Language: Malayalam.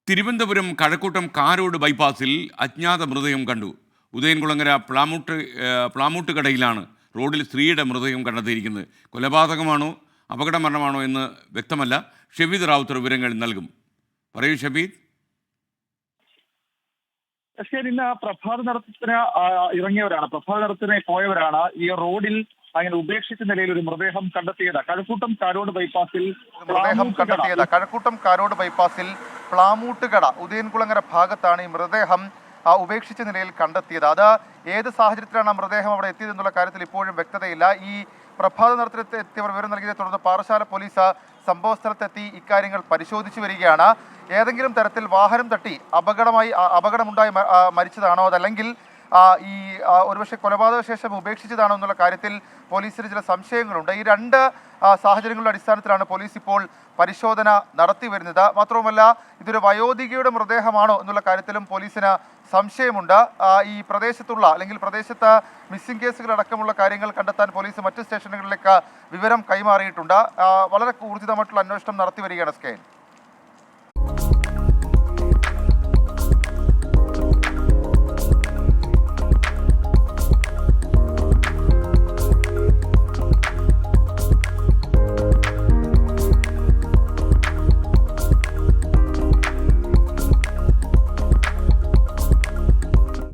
തിരുവനന്തപുരം കഴക്കൂട്ടം കാരോട് ബൈപ്പാസിൽ അജ്ഞാത മൃതദേഹം കണ്ടു. ഉദയൻകുളങ്ങര പ്ലാമൂട്ടുകടയിലാണ് റോഡിൽ സ്ത്രീയുടെ മൃതദേഹം കണ്ടെത്തിയിരിക്കുന്നത്. കൊലപാതകമാണോ അപകട മരണമാണോ എന്ന് വ്യക്തമല്ല. ഷബീദ് റാവുത്തർ വിവരങ്ങൾ നൽകും. പറയൂ ഷബീദ്. ഇന്ന് പ്രഭാത നടത്തത്തിന് ഇറങ്ങിയവരാണ്, പ്രഭാത നടത്തിന് പോയവരാണ് ഈ റോഡിൽ അങ്ങനെ ഉപേക്ഷിച്ച നിലയിൽ ഒരു മൃതദേഹം കണ്ടെത്തിയത്. കഴക്കൂട്ടം കാരോട് ബൈപ്പാസിൽ പ്ലാമൂട്ടുകട ഉദയൻകുളങ്ങര ഭാഗത്താണ് ഈ മൃതദേഹം ഉപേക്ഷിച്ച നിലയിൽ കണ്ടെത്തിയത്. അത് ഏത് സാഹചര്യത്തിലാണ് ആ മൃതദേഹം അവിടെ എത്തിയതെന്നുള്ള കാര്യത്തിൽ ഇപ്പോഴും വ്യക്തതയില്ല. ഈ പ്രഭാത നടത്തത്തിൽ എത്തിയവർ വിവരം നൽകിയതിനെ തുടർന്ന് പാറശാല പോലീസ് സംഭവ സ്ഥലത്തെത്തി ഇക്കാര്യങ്ങൾ പരിശോധിച്ചു വരികയാണ്. ഏതെങ്കിലും തരത്തിൽ വാഹനം തട്ടി അപകടമുണ്ടായി മരിച്ചതാണോ, അതല്ലെങ്കിൽ ഈ ഒരുപക്ഷെ കൊലപാതക ശേഷം ഉപേക്ഷിച്ചതാണോ എന്നുള്ള കാര്യത്തിൽ പോലീസിന് ചില സംശയങ്ങളുണ്ട്. ഈ രണ്ട് സാഹചര്യങ്ങളുടെ അടിസ്ഥാനത്തിലാണ് പോലീസ് ഇപ്പോൾ പരിശോധന നടത്തി വരുന്നത്. മാത്രവുമല്ല, ഇതൊരു വയോധികയുടെ മൃതദേഹമാണോ എന്നുള്ള കാര്യത്തിലും പോലീസിന് സംശയമുണ്ട്. ഈ പ്രദേശത്തുള്ള അല്ലെങ്കിൽ പ്രദേശത്ത് മിസ്സിംഗ് കേസുകൾ അടക്കമുള്ള കാര്യങ്ങൾ കണ്ടെത്താൻ പോലീസ് മറ്റ് സ്റ്റേഷനുകളിലേക്ക് വിവരം കൈമാറിയിട്ടുണ്ട്. വളരെ ഊർജിതമായിട്ടുള്ള അന്വേഷണം നടത്തി വരികയാണ് സ്കെയിൽ.